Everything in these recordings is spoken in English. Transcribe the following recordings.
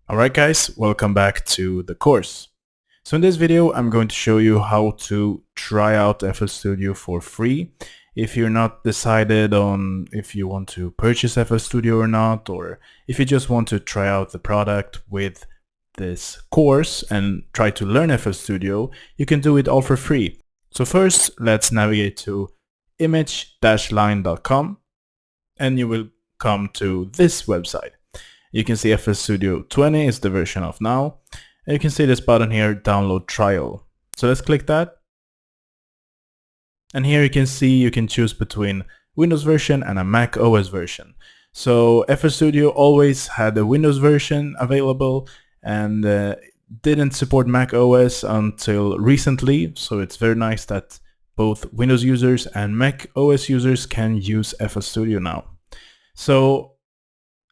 Alright guys, welcome back to the course. So in this video I'm going to show you how to try out FL Studio for free if you're not decided on if you want to purchase FL Studio or not, or if you just want to try out the product with this course and try to learn FL Studio. You can do it all for free. So first let's navigate to image-line.com and you will come to this website. You can see FL Studio 20 is the version of now. And you can see this button here, download trial. So let's click that. And here you can see you can choose between Windows version and a Mac OS version. So FL Studio always had a Windows version available and didn't support Mac OS until recently. So it's very nice that both Windows users and Mac OS users can use FL Studio now. So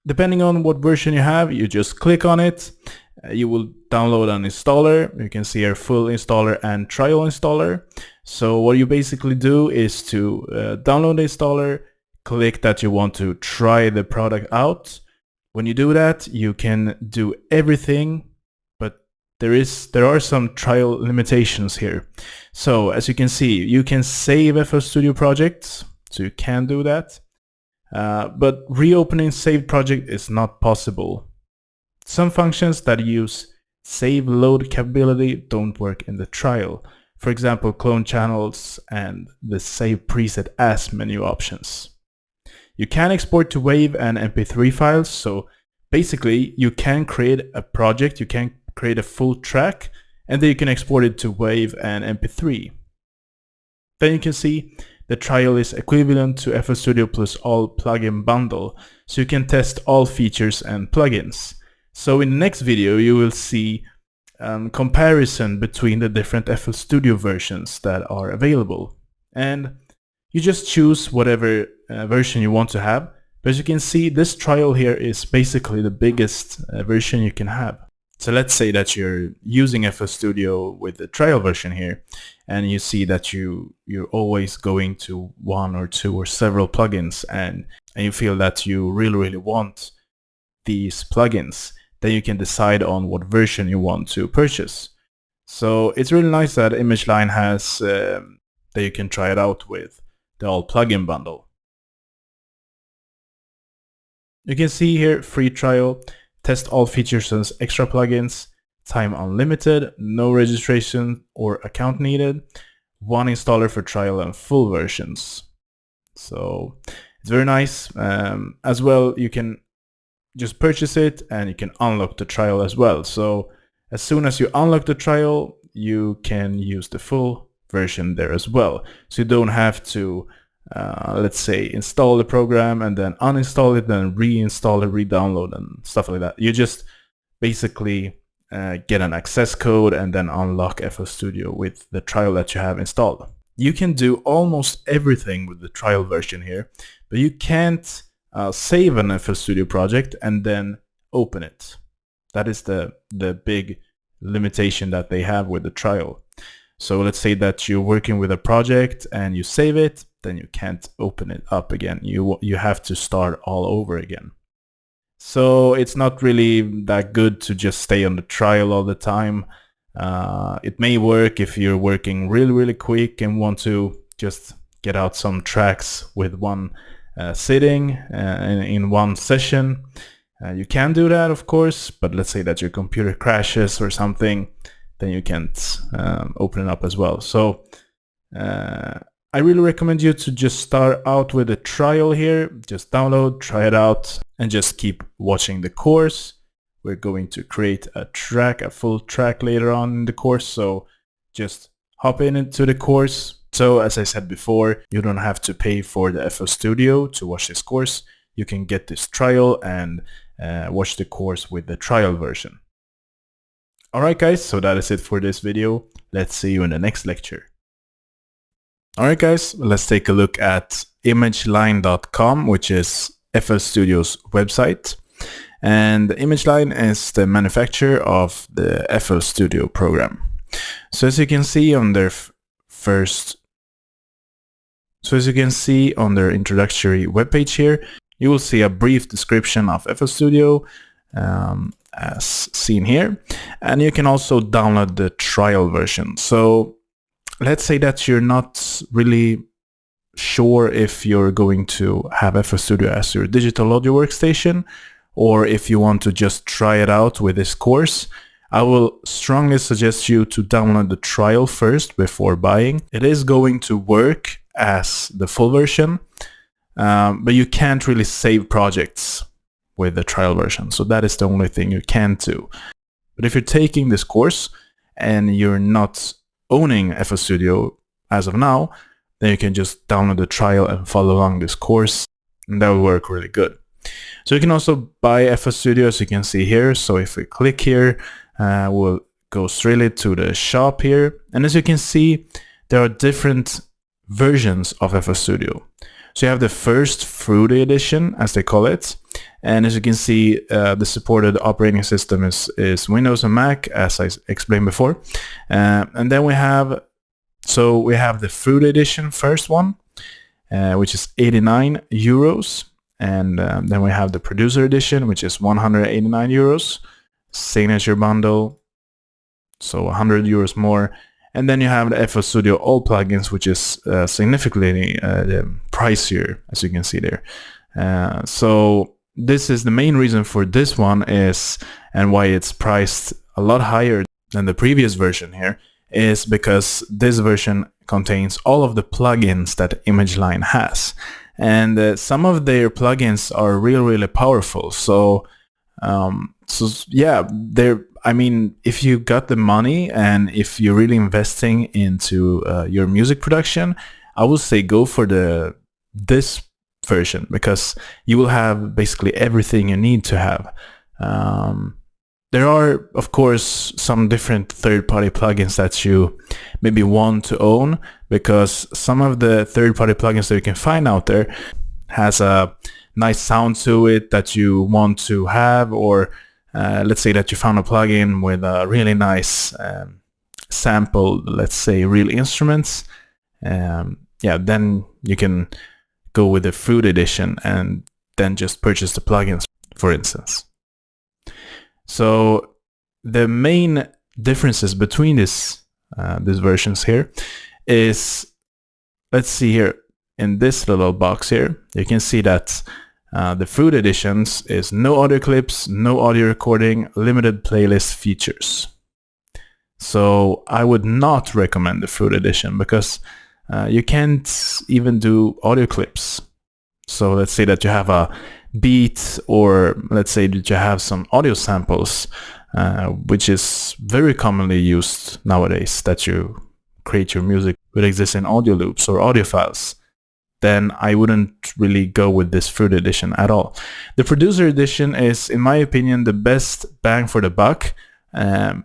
depending on what version you have, you just click on it. You will download an installer. You can see here full installer and trial installer. So what you basically do is to download the installer, click that you want to try the product out. When you do that, you can do everything, but there are some trial limitations here. So as you can see, you can save FL Studio projects, so you can do that. But reopening saved project is not possible. Some functions that use save load capability don't work in the trial. For example, clone channels and the save preset as menu options. You can export to WAV and MP3 files, so basically you can create a project, you can create a full track, and then you can export it to WAV and MP3. Then you can see the trial is equivalent to FL Studio plus all plugin bundle, so you can test all features and plugins. So in the next video you will see comparison between the different FL Studio versions that are available, and you just choose whatever version you want to have. But as you can see, this trial here is basically the biggest version you can have. So let's say that you're using FL Studio with the trial version here, and you see that you're always going to one or two or several plugins, and you feel that you really want these plugins. Then you can decide on what version you want to purchase. So it's really nice that ImageLine has that you can try it out with the all plugin bundle. You can see here free trial, test all features and extra plugins, time unlimited, no registration or account needed, one installer for trial and full versions. So it's very nice. As well, you can just purchase it and you can unlock the trial as well. So as soon as you unlock the trial, you can use the full version there as well. So you don't have to let's say install the program and then uninstall it, then reinstall it, re-download and stuff like that. You just basically get an access code and then unlock FL Studio with the trial that you have installed. You can do almost everything with the trial version here, but you can't save an FL Studio project and then open it. That is the big limitation that they have with the trial. So let's say that you're working with a project and you save it, then you can't open it up again. You have to start all over again. So it's not really that good to just stay on the trial all the time. It may work if you're working really quick and want to just get out some tracks with one sitting in one session. You can do that, of course, but let's say that your computer crashes or something, then you can't open it up as well. So I really recommend you to just start out with a trial here. Just download, try it out, and just keep watching the course. We're going to create a full track later on in the course, so just hop into the course. So as I said before, you don't have to pay for the FL Studio to watch this course. You can get this trial and watch the course with the trial version. Alright guys, so that is it for this video. Let's see you in the next lecture. Alright guys, let's take a look at imageline.com, which is FL Studio's website. And ImageLine is the manufacturer of the FL Studio program. So as you can see on their introductory webpage here, you will see a brief description of FL Studio, as seen here. And you can also download the trial version. So let's say that you're not really sure if you're going to have FL Studio as your digital audio workstation, or if you want to just try it out with this course. I will strongly suggest you to download the trial first before buying. It is going to work as the full version, but you can't really save projects with the trial version. So that is the only thing you can do. But if you're taking this course and you're not owning FL Studio as of now, then you can just download the trial and follow along this course, and that will work really good. So you can also buy FL Studio, as you can see here. So if we click here, we'll go straight to the shop here. And as you can see, there are different versions of FL Studio. So you have the first Fruity edition, as they call it. And as you can see, the supported operating system is Windows and Mac, as I explained before. And then we have the Fruity edition, first one, which is 89 euros. And then we have the Producer edition, which is 189 euros. Signature bundle, so 100 euros more. And then you have the FL Studio All plugins, which is significantly pricier, as you can see there. So this is the main reason for this one is, and why it's priced a lot higher than the previous version here, is because this version contains all of the plugins that ImageLine has. And some of their plugins are really powerful. So yeah, I mean, if you got the money and if you're really investing into your music production, I would say go for this version, because you will have basically everything you need to have. There are, of course, some different third-party plugins that you maybe want to own, because some of the third-party plugins that you can find out there has a nice sound to it that you want to have, or let's say that you found a plugin with a really nice sample, let's say real instruments. Yeah, then you can go with the Fruit edition and then just purchase the plugins, for instance. So the main differences between these versions here is, let's see here, in this little box here, you can see that the Fruit editions is no audio clips, no audio recording, limited playlist features. So I would not recommend the Fruit edition, because you can't even do audio clips. So let's say that you have a beat, or let's say that you have some audio samples, which is very commonly used nowadays, that you create your music with existing audio loops or audio files. Then I wouldn't really go with this Fruit edition at all. The Producer edition is, in my opinion, the best bang for the buck,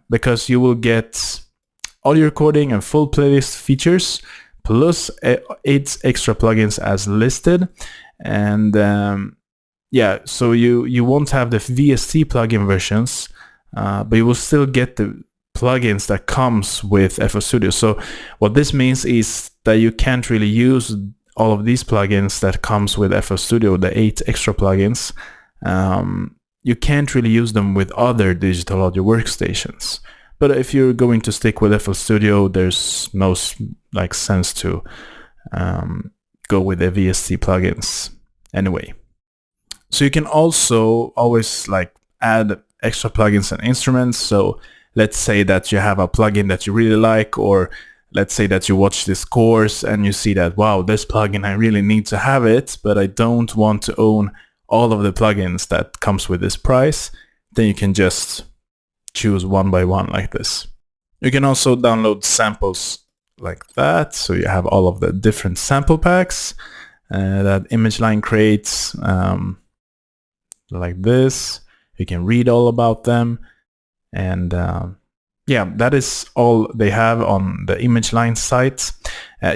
because you will get audio recording and full playlist features, plus 8 extra plugins as listed. And yeah, so you won't have the VST plugin versions, but you will still get the plugins that comes with FL Studio. So what this means is that you can't really use all of these plugins that comes with FL Studio, the 8 extra plugins. You can't really use them with other digital audio workstations. But if you're going to stick with FL Studio, there's no sense to go with the VST plugins anyway. So you can also always add extra plugins and instruments. So let's say that you have a plugin that you really like, or let's say that you watch this course and you see that, wow, this plugin, I really need to have it, but I don't want to own all of the plugins that comes with this price. Then you can just choose one by one like this. You can also download samples like that. So you have all of the different sample packs that ImageLine creates, like this. You can read all about them. And yeah, that is all they have on the ImageLine site.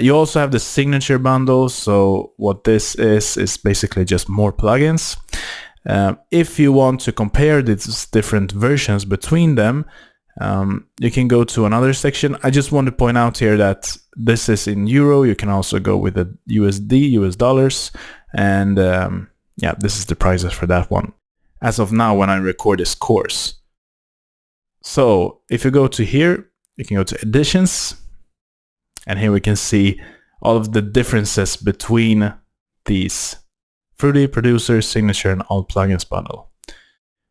You also have the Signature bundle. So what this is basically just more plugins. If you want to compare these different versions between them, you can go to another section. I just want to point out here that this is in euro. You can also go with the USD, US dollars. And yeah, this is the prices for that one. As of now, when I record this course. So if you go to here, you can go to Additions, and here we can see all of the differences between these Fruity, Producer, Signature, and All Plugins bundle.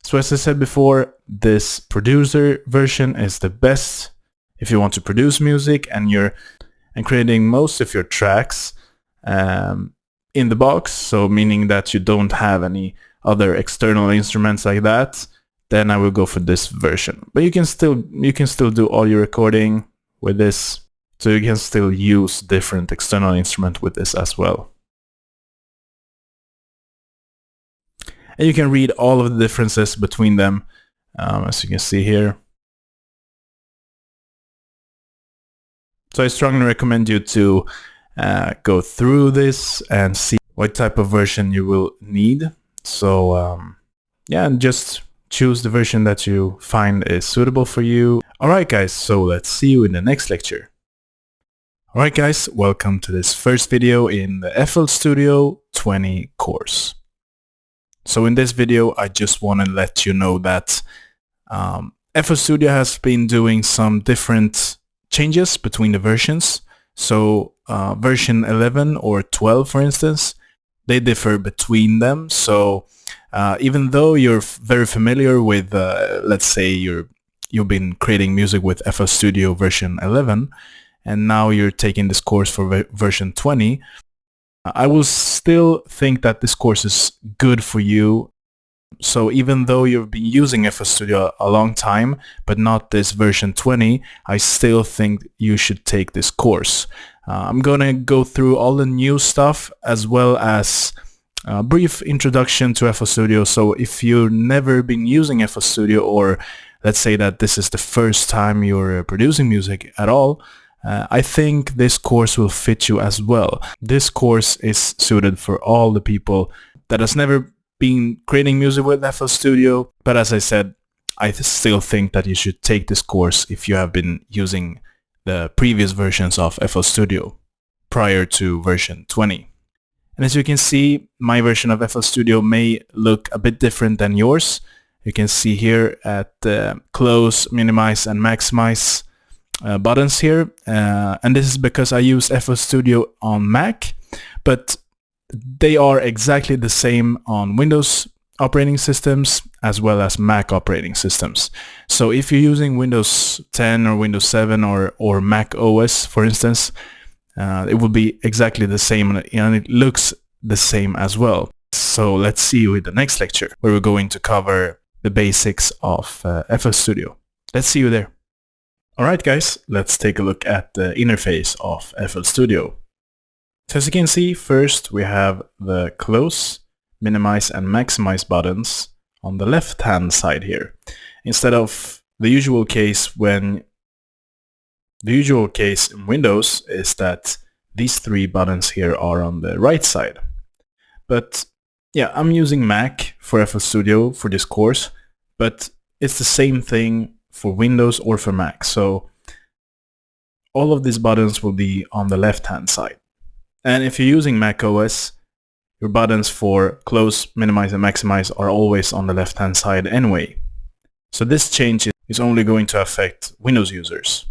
So as I said before, this Producer version is the best if you want to produce music and you're creating most of your tracks in the box, so meaning that you don't have any other external instruments like that, then I will go for this version. But you can still do all your recording with this, so you can still use different external instruments with this as well. And you can read all of the differences between them, as you can see here. So I strongly recommend you to go through this and see what type of version you will need. So yeah, and just choose the version that you find is suitable for you. Alright guys, so let's see you in the next lecture. Alright guys, welcome to this first video in the FL Studio 20 course. So in this video I just want to let you know that FL Studio has been doing some different changes between the versions. So version 11 or 12 for instance, they differ between them. So even though you're very familiar with, let's say you've been creating music with FL Studio version 11 and now you're taking this course for version 20, I will still think that this course is good for you. So even though you've been using FL Studio a long time, but not this version 20, I still think you should take this course. I'm gonna go through all the new stuff as well as a brief introduction to FL Studio. So if you've never been using FL Studio, or let's say that this is the first time you're producing music at all, I think this course will fit you as well. This course is suited for all the people that has never been creating music with FL Studio, but as I said, I still think that you should take this course if you have been using the previous versions of FL Studio prior to version 20. And as you can see, my version of FL Studio may look a bit different than yours. You can see here at the close, minimize and maximize buttons here, and this is because I use FL Studio on Mac, but they are exactly the same on Windows operating systems as well as Mac operating systems. So if you're using Windows 10 or Windows 7 or Mac OS, for instance, it will be exactly the same and it looks the same as well. So let's see you in the next lecture where we're going to cover the basics of FL Studio. Let's see you there. Alright guys, let's take a look at the interface of FL Studio. So as you can see, first we have the close, minimize and maximize buttons on the left hand side here, instead of the usual case when the usual case in Windows is that these three buttons here are on the right side. But yeah, I'm using Mac for FL Studio for this course, but it's the same thing for Windows or for Mac. So all of these buttons will be on the left hand side. And if you're using Mac OS, your buttons for close, minimize and maximize are always on the left hand side anyway. So this change is only going to affect Windows users.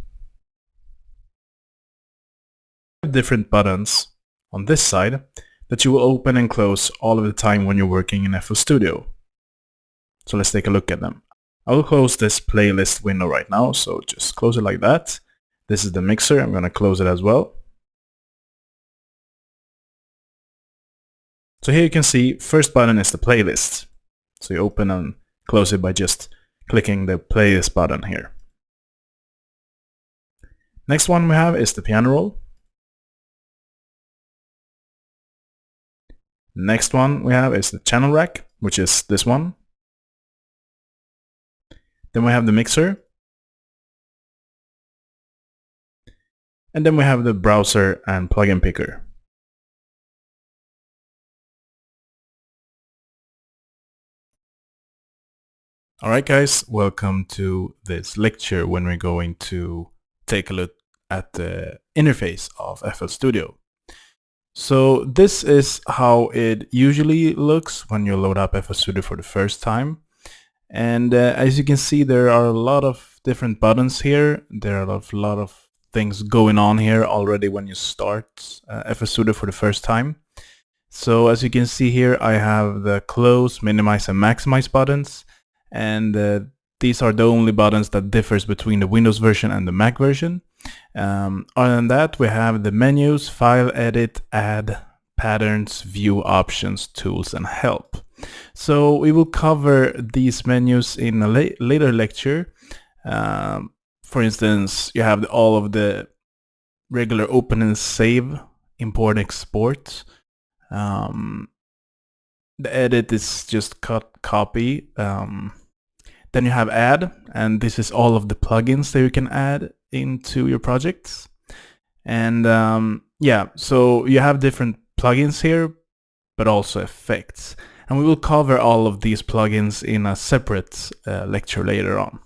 Different buttons on this side that you will open and close all of the time when you're working in FL Studio. So let's take a look at them. I will close this playlist window right now, so just close it like that. This is the mixer, I'm going to close it as well. So here you can see, first button is the playlist. So you open and close it by just clicking the playlist button here. Next one we have is the piano roll. Next one we have is the channel rack, which is this one. Then we have the mixer. And then we have the browser and plugin picker. Alright guys, welcome to this lecture when we're going to take a look at the interface of FL Studio. So this is how it usually looks when you load up FL Studio for the first time. And as you can see, there are a lot of different buttons here. There are a lot of things going on here already when you start FL Studio for the first time. So as you can see here, I have the close, minimize and maximize buttons, and these are the only buttons that differs between the Windows version and the Mac version. Other than that, we have the menus, file, edit, add, patterns, view, options, tools, and help. So we will cover these menus in a later lecture. For instance, you have all of the regular open and save, import, export. The edit is just copy. Then you have add, and this is all of the plugins that you can add into your projects. And yeah, so you have different plugins here, but also effects. And we will cover all of these plugins in a separate lecture later on.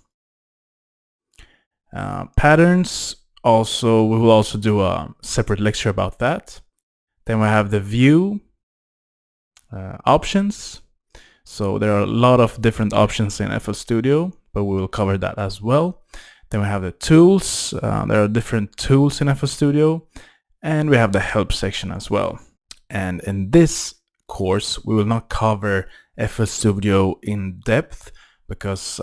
Patterns, we will also do a separate lecture about that. Then we have the view, options. So there are a lot of different options in FL Studio, but we will cover that as well. Then we have the tools. There are different tools in FL Studio, and we have the help section as well. And in this course, we will not cover FL Studio in depth because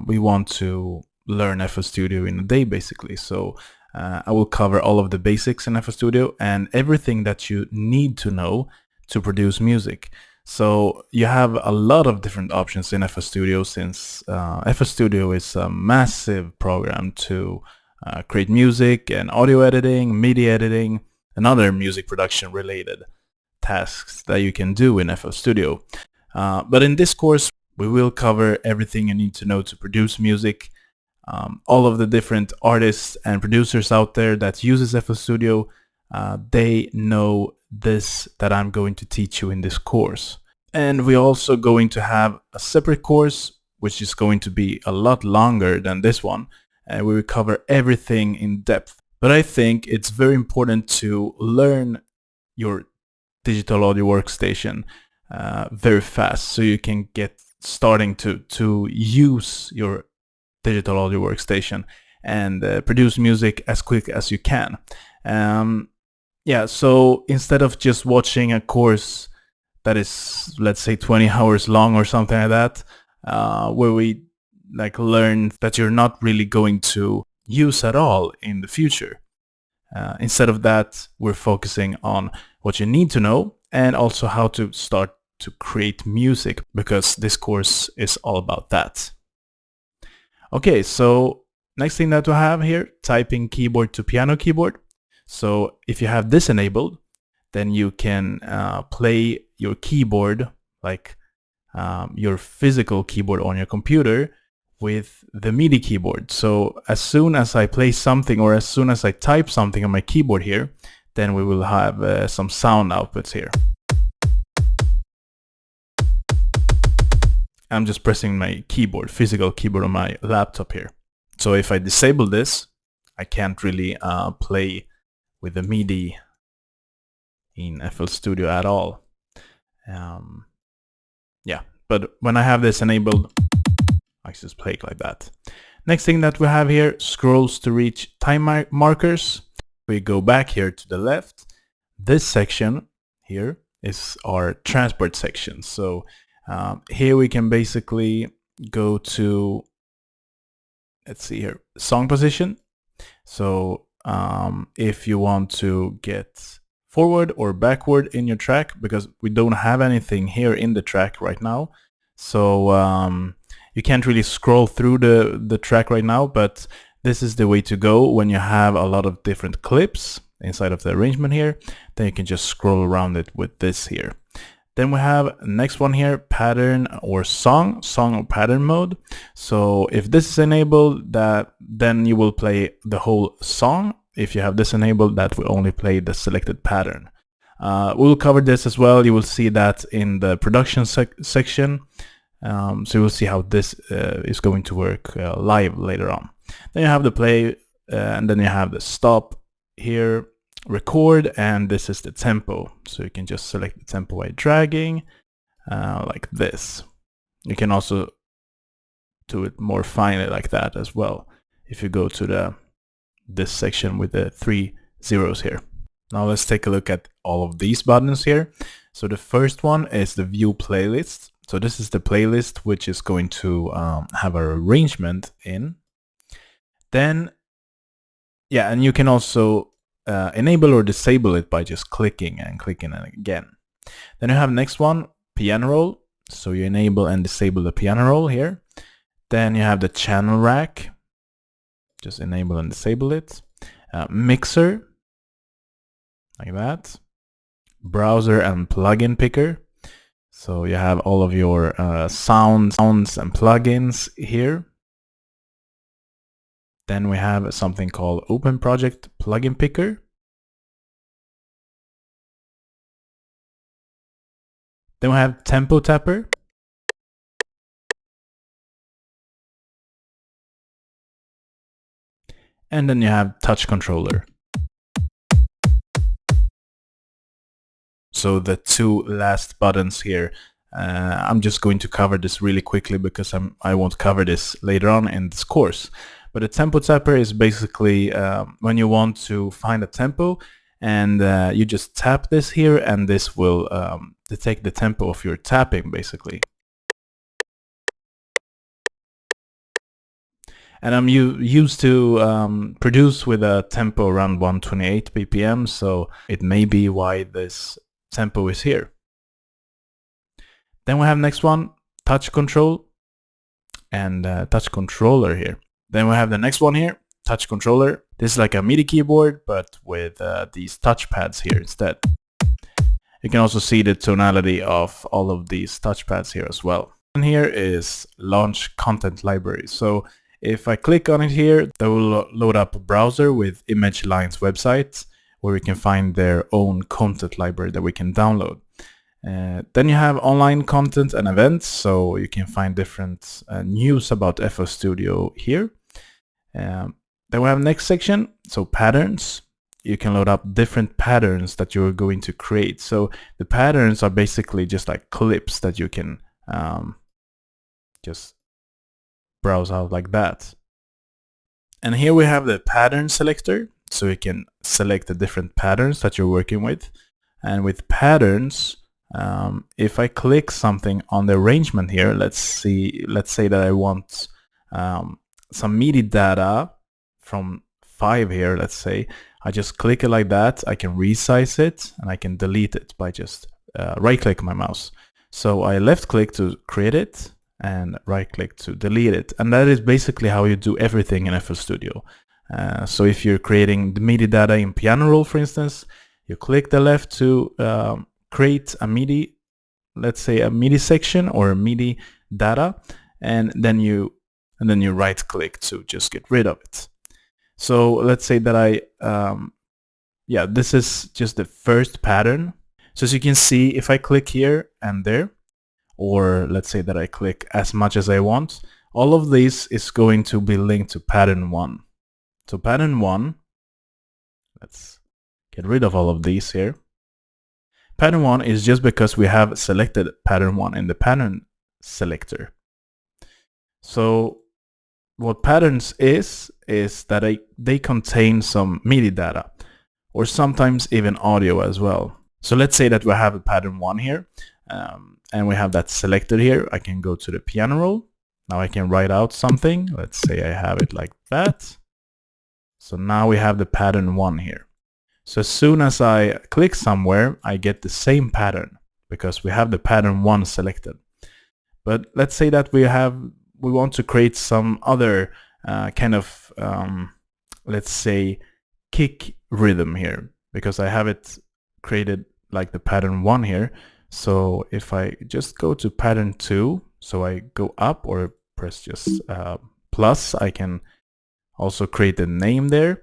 we want to learn FL Studio in a day basically. So I will cover all of the basics in FL Studio and everything that you need to know to produce music. So you have a lot of different options in FL Studio, since FL Studio is a massive program to create music and audio editing, MIDI editing, and other music production related tasks that you can do in FL Studio. But in this course, we will cover everything you need to know to produce music. All of the different artists and producers out there that uses FL Studio, they know this that I'm going to teach you in this course. And we're also going to have a separate course which is going to be a lot longer than this one, and we will cover everything in depth. But I think it's very important to learn your digital audio workstation very fast, so you can get starting to use your digital audio workstation and produce music as quick as you can. Yeah, so instead of just watching a course that is, let's say, 20 hours long or something like that, where we learn that you're not really going to use at all in the future. Instead of that, we're focusing on what you need to know and also how to start to create music, because this course is all about that. Okay, so next thing that we have here, typing keyboard to piano keyboard. So if you have this enabled, then you can play your keyboard, like your physical keyboard on your computer, with the MIDI keyboard. So as soon as I play something, or as soon as I type something on my keyboard here, then we will have some sound outputs here. I'm just pressing my keyboard, physical keyboard on my laptop here. So if I disable this, I can't really play with the MIDI in FL Studio at all. Yeah, but when I have this enabled, I just play it like that. Next thing that we have here, scrolls to reach time markers. We go back here to the left. This section here is our transport section. So here we can basically go to, let's see here, song position. So if you want to get forward or backward in your track, because we don't have anything here in the track right now, so you can't really scroll through the track right now, but this is the way to go when you have a lot of different clips inside of the arrangement here. Then you can just scroll around it with this here. Then we have next one here, pattern or song or pattern mode. So if this is enabled, then you will play the whole song. If you have this enabled, that will only play the selected pattern. We'll cover this as well. You will see that in the production section. So you will see how this is going to work live later on. Then you have the play, and then you have the stop here, record, and this is the tempo. So you can just select the tempo by dragging like this. You can also do it more finely like that as well. If you go to this section with the 3 zeros here. Now let's take a look at all of these buttons here. So the first one is the view playlist. So this is the playlist which is going to have an arrangement in. Then, yeah, and you can also enable or disable it by just clicking and clicking it again. Then you have next one, piano roll. So you enable and disable the piano roll here. Then you have the channel rack. Just enable and disable it. Mixer, like that. Browser and plugin picker. So you have all of your sounds and plugins here. Then we have something called Open Project Plugin Picker. Then we have Tempo Tapper. And then you have Touch Controller. So the two last buttons here, I'm just going to cover this really quickly because I won't cover this later on in this course. But a tempo tapper is basically when you want to find a tempo, and you just tap this here, and this will detect the tempo of your tapping basically. And I'm used to produce with a tempo around 128 BPM, so it may be why this tempo is here. Then we have next one, touch control and touch controller here. Then we have the next one here, touch controller. This is like a MIDI keyboard, but with these touchpads here instead. You can also see the tonality of all of these touchpads here as well. And here is launch content library. So if I click on it here, that will load up a browser with Image Line's website, where we can find their own content library that we can download. Then you have online content and events, so you can find different news about FL Studio here. Then we have next section, so patterns. You can load up different patterns that you're going to create. So the patterns are basically just like clips that you can just browse out like that. And here we have the pattern selector, so you can select the different patterns that you're working with. And with patterns, if I click something on the arrangement here, let's say that I want some MIDI data from 5 here, let's say. I just click it like that, I can resize it, and I can delete it by just right-click my mouse. So I left-click to create it, and right-click to delete it. And that is basically how you do everything in FL Studio. So if you're creating the MIDI data in piano roll, for instance, you click the left to create a MIDI, let's say a MIDI section or a MIDI data, and then you right-click to just get rid of it. So let's say that this is just the first pattern. So as you can see, if I click here and there, or let's say that I click as much as I want, all of this is going to be linked to pattern 1. So pattern 1, let's get rid of all of these here. Pattern 1 is just because we have selected pattern 1 in the pattern selector. So what patterns is that they contain some MIDI data, or sometimes even audio as well. So let's say that we have a pattern 1 here, and we have that selected here. I can go to the piano roll. Now I can write out something. Let's say I have it like that. So now we have the pattern 1 here. So as soon as I click somewhere, I get the same pattern because we have the pattern 1 selected. But let's say that we want to create some other kind of, let's say, kick rhythm here, because I have it created like the pattern 1 here. So if I just go to pattern 2, so I go up or press just plus, I can also create the name there,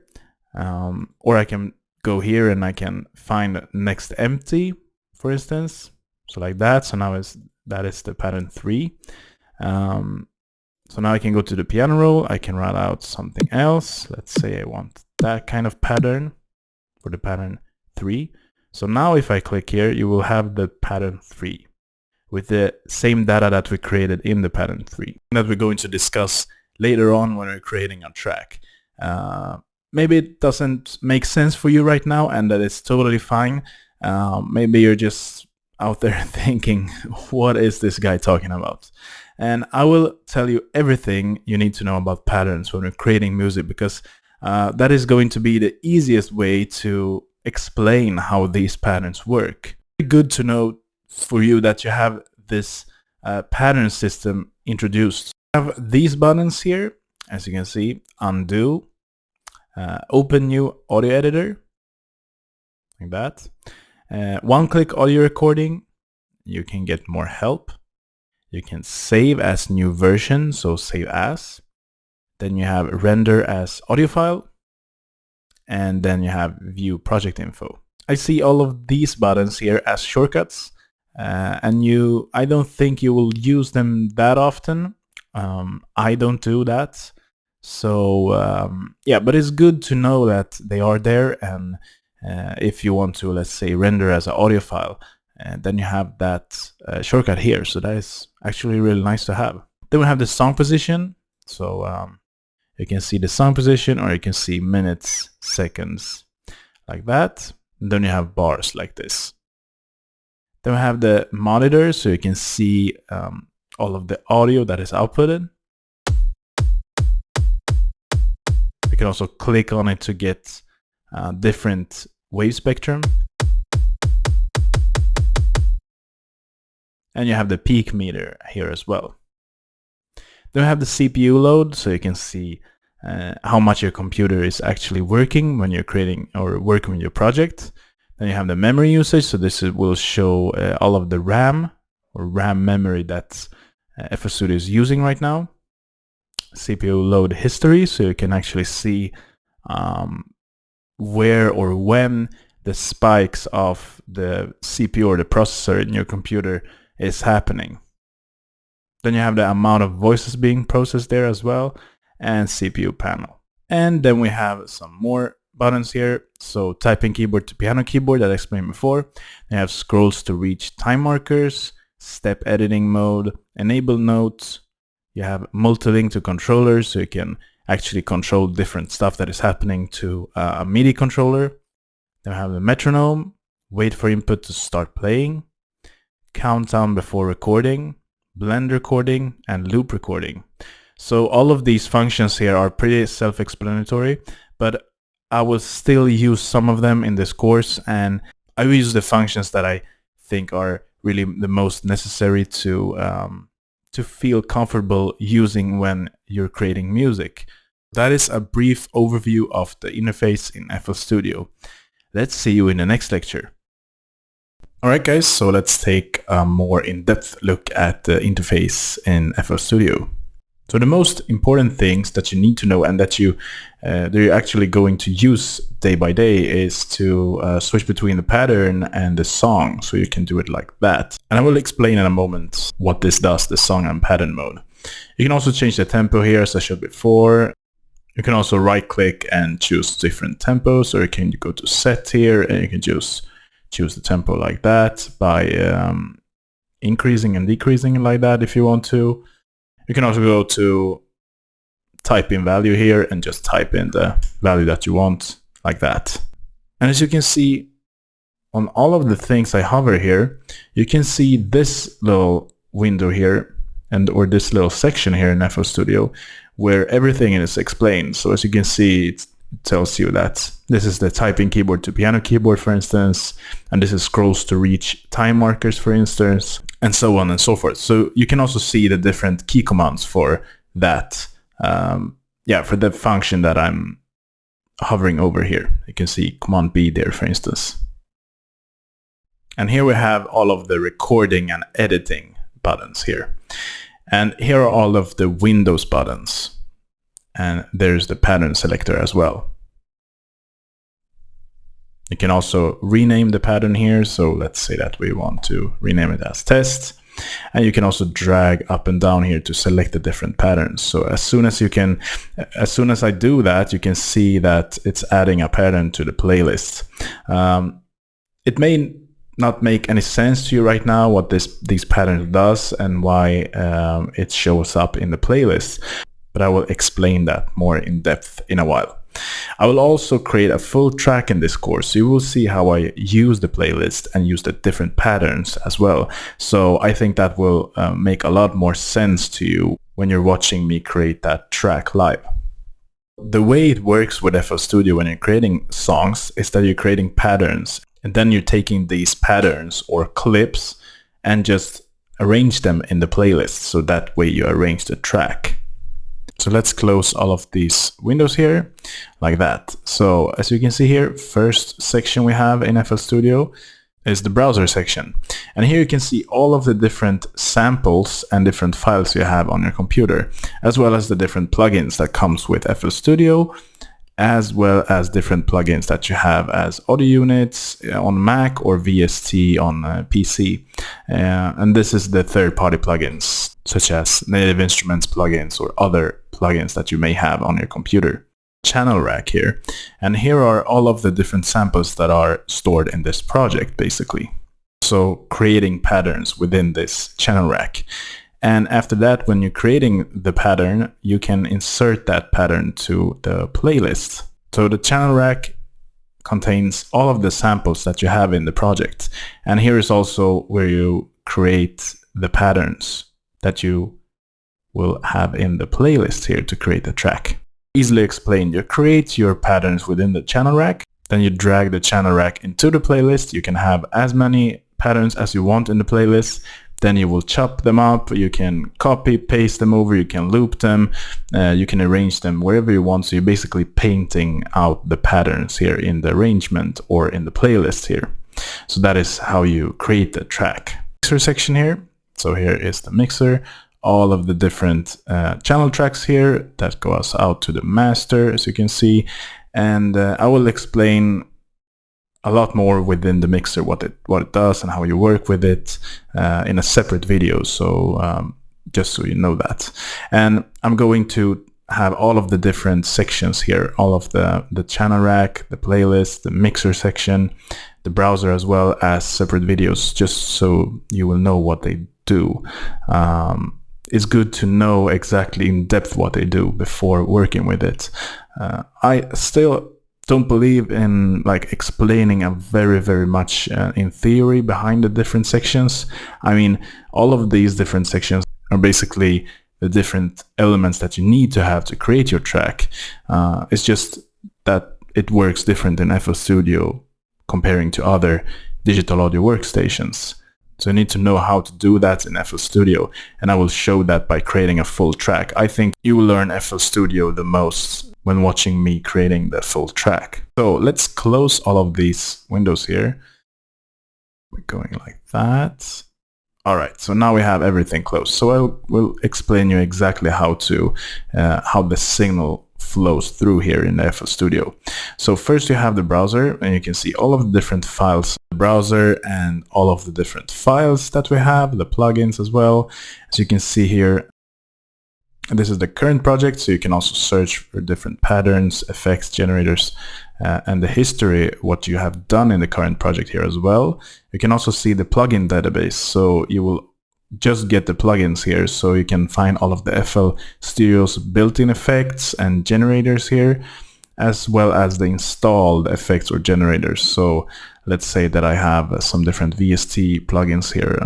or I can go here and I can find next empty, for instance, so like that. So now that is the pattern 3. So now I can go to the piano roll, I can write out something else. Let's say I want that kind of pattern for the pattern 3. So now if I click here, you will have the pattern 3. with the same data that we created in the pattern 3 that we're going to discuss later on when we're creating our track. Maybe it doesn't make sense for you right now, and that is totally fine. Maybe you're just out there thinking, what is this guy talking about? And I will tell you everything you need to know about patterns when we're creating music, because that is going to be the easiest way to explain how these patterns work. It's good to know for you that you have this pattern system introduced. You have these buttons here, as you can see: undo, open new audio editor, like that. One-click audio recording, you can get more help. You can save as new version, so save as. Then you have render as audio file, and then you have view project info. I see all of these buttons here as shortcuts, and I don't think you will use them that often. I don't do that. So yeah, but it's good to know that they are there, and if you want to, let's say, render as an audio file, and then you have that shortcut here. So that is actually really nice to have. Then we have the song position. So you can see the song position, or you can see minutes, seconds, like that. And then you have bars like this. Then we have the monitor, so you can see all of the audio that is outputted. You can also click on it to get different wave spectrum. And you have the peak meter here as well. Then we have the CPU load, so you can see how much your computer is actually working when you're creating or working with your project. Then you have the memory usage, so this will show all of the RAM or RAM memory that FL Studio is using right now. CPU load history, so you can actually see where or when the spikes of the CPU or the processor in your computer is happening. Then you have the amount of voices being processed there as well, and CPU panel. And then we have some more buttons here. So typing keyboard to piano keyboard that I explained before. They have scrolls to reach time markers, step editing mode, enable notes. You have multi-link to controllers, so you can actually control different stuff that is happening to a MIDI controller. Then we have the metronome, wait for input to start playing, countdown before recording, blend recording, and loop recording. So all of these functions here are pretty self-explanatory, but I will still use some of them in this course, and I will use the functions that I think are really the most necessary to feel comfortable using when you're creating music. That is a brief overview of the interface in FL Studio. Let's see you in the next lecture. Alright guys, so let's take a more in-depth look at the interface in FL Studio. So the most important things that you need to know and that you're actually going to use day by day is to switch between the pattern and the song, so you can do it like that. And I will explain in a moment what this does, the song and pattern mode. You can also change the tempo here, as I showed before. You can also right click and choose different tempos, or you can go to set here and you can just choose the tempo like that by increasing and decreasing like that if you want to. You can also go to type in value here and just type in the value that you want like that. And as you can see on all of the things I hover here, you can see this little window here or this little section here in FL Studio where everything is explained. So as you can see, it tells you that this is the typing keyboard to piano keyboard, for instance, and this is scrolls to reach time markers, for instance, and so on and so forth. So you can also see the different key commands for that, for the function that I'm hovering over here. You can see Command B there, for instance. And here we have all of the recording and editing buttons here. And here are all of the Windows buttons. And there's the pattern selector as well. You can also rename the pattern here. So let's say that we want to rename it as test. And you can also drag up and down here to select the different patterns. So as soon as I do that, you can see that it's adding a pattern to the playlist. It may not make any sense to you right now what these patterns does and why it shows up in the playlist, but I will explain that more in depth in a while. I will also create a full track in this course, so you will see how I use the playlist and use the different patterns as well. So I think that will make a lot more sense to you when you're watching me create that track live. The way it works with FL Studio when you're creating songs is that you're creating patterns, and then you're taking these patterns or clips and just arrange them in the playlist, so that way you arrange the track. So let's close all of these windows here like that. So as you can see here, first section we have in FL Studio is the browser section. And here you can see all of the different samples and different files you have on your computer, as well as the different plugins that comes with FL Studio, as well as different plugins that you have as audio units on Mac or VST on PC. And this is the third-party plugins, such as Native Instruments plugins or other plugins that you may have on your computer. Channel rack here, and here are all of the different samples that are stored in this project, basically. So creating patterns within this channel rack. And after that, when you're creating the pattern, you can insert that pattern to the playlist. So the channel rack contains all of the samples that you have in the project. And here is also where you create the patterns that you will have in the playlist here to create the track. Easily explained, you create your patterns within the channel rack, then you drag the channel rack into the playlist. You can have as many patterns as you want in the playlist. Then you will chop them up, you can copy, paste them over, you can loop them, you can arrange them wherever you want. So you're basically painting out the patterns here in the arrangement or in the playlist here. So that is how you create the track. Mixer section here. So here is the mixer, all of the different channel tracks here that goes out to the master, as you can see. And I will explain a lot more within the mixer, what it does and how you work with it in a separate video, so just so you know that. And I'm going to have all of the different sections here, all of the channel rack, the playlist, the mixer section, the browser, as well as separate videos, just so you will know what they do. It's good to know exactly in depth what they do before working with it. I still don't believe in like explaining a very much in theory behind the different sections. I mean, all of these different sections are basically the different elements that you need to have to create your track. It's just that it works different in FL Studio comparing to other digital audio workstations. So you need to know how to do that in FL Studio, and I will show that by creating a full track. I think you will learn FL Studio the most when watching me creating the full track. So let's close all of these windows here. We're going like that. All right, so now we have everything closed. So I will explain you exactly how the signal flows through here in the FL Studio. So first you have the browser, and you can see all of the different files in the browser and all of the different files that we have, the plugins as well. As you can see here, this is the current project, so you can also search for different patterns, effects, generators, and the history, what you have done in the current project here as well. You can also see the plugin database, so you will just get the plugins here, so you can find all of the FL Studio's built-in effects and generators here, as well as the installed effects or generators. So let's say that I have some different VST plugins here,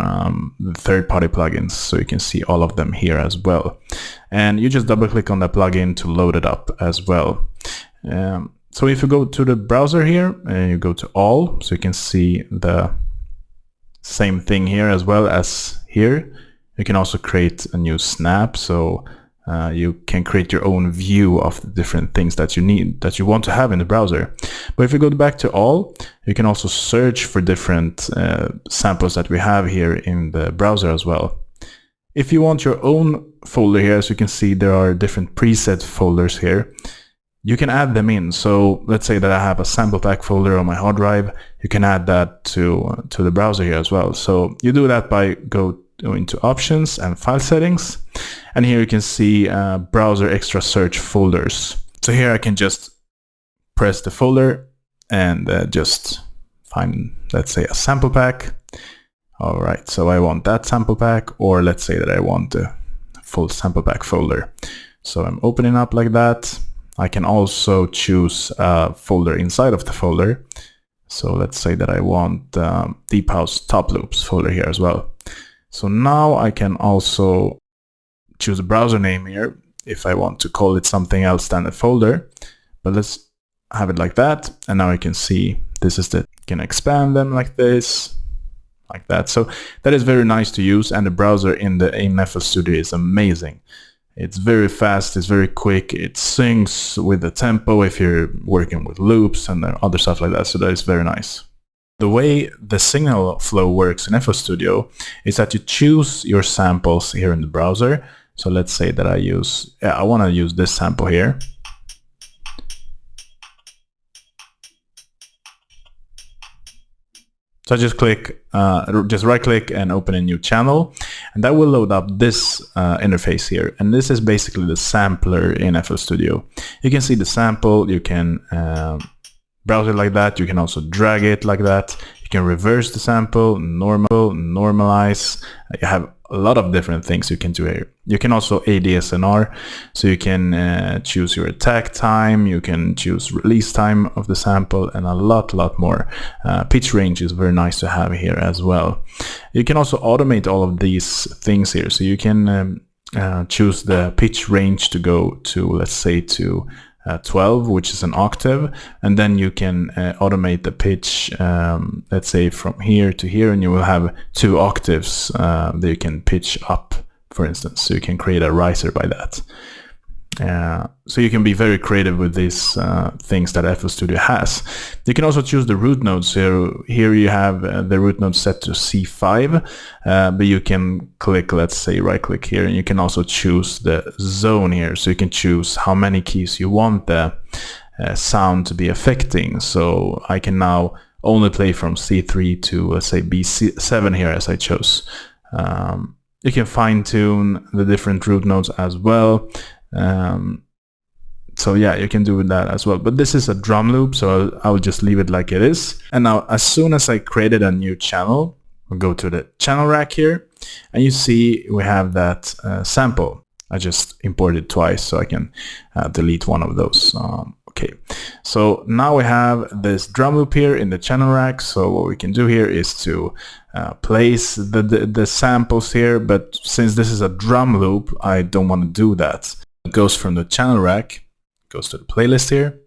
the third-party plugins, so you can see all of them here as well. And you just double-click on the plugin to load it up as well. So if you go to the browser here and you go to all, so you can see the same thing here as well as here. You can also create a new snap, so you can create your own view of the different things that you want to have in the browser. But if you go back to all, you can also search for different samples that we have here in the browser as well. If you want your own folder here, as you can see, there are different preset folders here. You can add them in. So let's say that I have a sample pack folder on my hard drive. You can add that to the browser here as well. So you do that by go into options and file settings, and here you can see browser extra search folders. So here I can just press the folder and just find, let's say, a sample pack. All right, so I want that sample pack, or let's say that I want the full sample pack folder. So I'm opening up like that. I can also choose a folder inside of the folder. So let's say that I want Deep House Top Loops folder here as well. So now I can also choose a browser name here if I want to call it something else than the folder. But let's have it like that. And now I can see this is the, you can expand them like this, like that. So that is very nice to use, and the browser in FL Studio is amazing. It's very fast, it's very quick, it syncs with the tempo if you're working with loops and other stuff like that, so that is very nice. The way the signal flow works in FL Studio is that you choose your samples here in the browser. So let's say that I want to use this sample here. So I just click, just right click and open a new channel, and that will load up this interface here. And this is basically the sampler in FL Studio. You can see the sample, you can browse it like that, you can also drag it like that, you can reverse the sample, normalize, you have a lot of different things you can do here. You can also ADSNR, so you can choose your attack time, you can choose release time of the sample, and a lot more. Pitch range is very nice to have here as well. You can also automate all of these things here, so you can choose the pitch range to go to, let's say, to 12, which is an octave, and then you can automate the pitch, let's say from here to here, and you will have 2 octaves that you can pitch up, for instance. So you can create a riser by that. So you can be very creative with these things that FL Studio has. You can also choose the root nodes. So here you have the root node set to C5, but you can click, let's say, right click here, and you can also choose the zone here. So you can choose how many keys you want the sound to be affecting. So I can now only play from C3 to, let's say, B7 here, as I chose. You can fine tune the different root nodes as well. So yeah, you can do that as well, but this is a drum loop, so I'll just leave it like it is. And now as soon as I created a new channel, we'll go to the channel rack here, and you see we have that sample. I just imported twice, so I can delete one of those. Okay, so now we have this drum loop here in the channel rack. So what we can do here is to place the samples here, but since this is a drum loop, I don't want to do that. It goes from the channel rack, goes to the playlist here,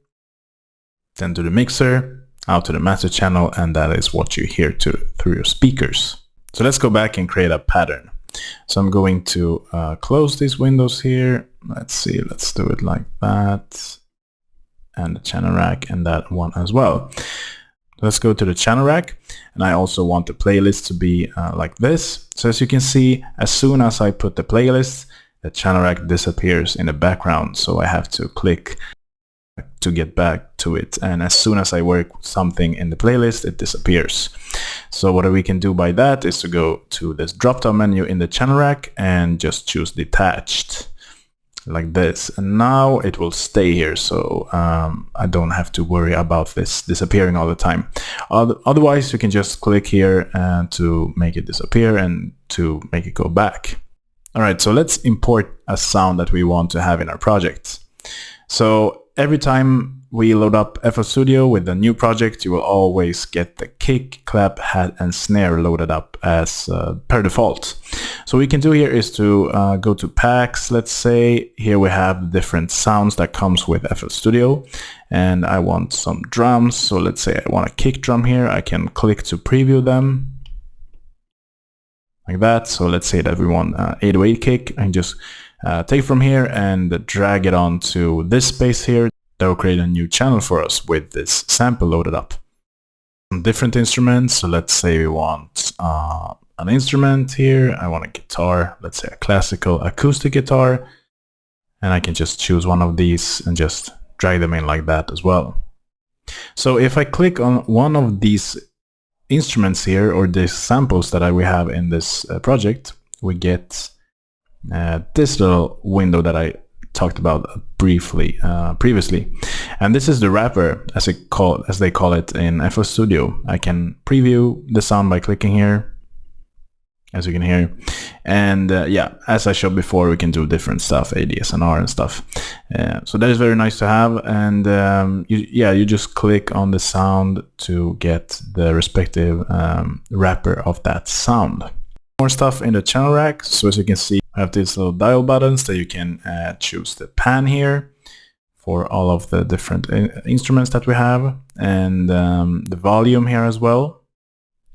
then to the mixer, out to the master channel, and that is what you hear through your speakers. So let's go back and create a pattern. So I'm going to close these windows here. Let's see, let's do it like that, and the channel rack, and that one as well. Let's go to the channel rack, and I also want the playlist to be like this. So as you can see, as soon as I put the playlist, the channel rack disappears in the background, so I have to click to get back to it, and as soon as I work with something in the playlist, it disappears. So what we can do by that is to go to this drop-down menu in the channel rack and just choose detached like this, and now it will stay here, so I don't have to worry about this disappearing all the time. Otherwise, you can just click here to make it disappear and to make it go back. Alright, so let's import a sound that we want to have in our project. So every time we load up FL Studio with a new project, you will always get the kick, clap, hat, and snare loaded up as per default. So what we can do here is to go to packs. Let's say here we have different sounds that comes with FL Studio, and I want some drums. So let's say I want a kick drum here. I can click to preview them like that. So let's say that we want 808 kick, and just take from here and drag it onto this space here. That will create a new channel for us with this sample loaded up. Some different instruments. So let's say we want an instrument here. I want a guitar, let's say a classical acoustic guitar, and I can just choose one of these and just drag them in like that as well. So if I click on one of these instruments here, or these samples that we have in this project, we get this little window that I talked about briefly previously, And this is the wrapper, as they call it in FL Studio. I can preview the sound by clicking here, as you can hear. And yeah, as I showed before, we can do different stuff, ADSNR and stuff. So that is very nice to have. And you just click on the sound to get the respective wrapper of that sound. More stuff in the channel rack. So as you can see, I have these little dial buttons that you can choose the pan here for all of the different instruments that we have, and the volume here as well.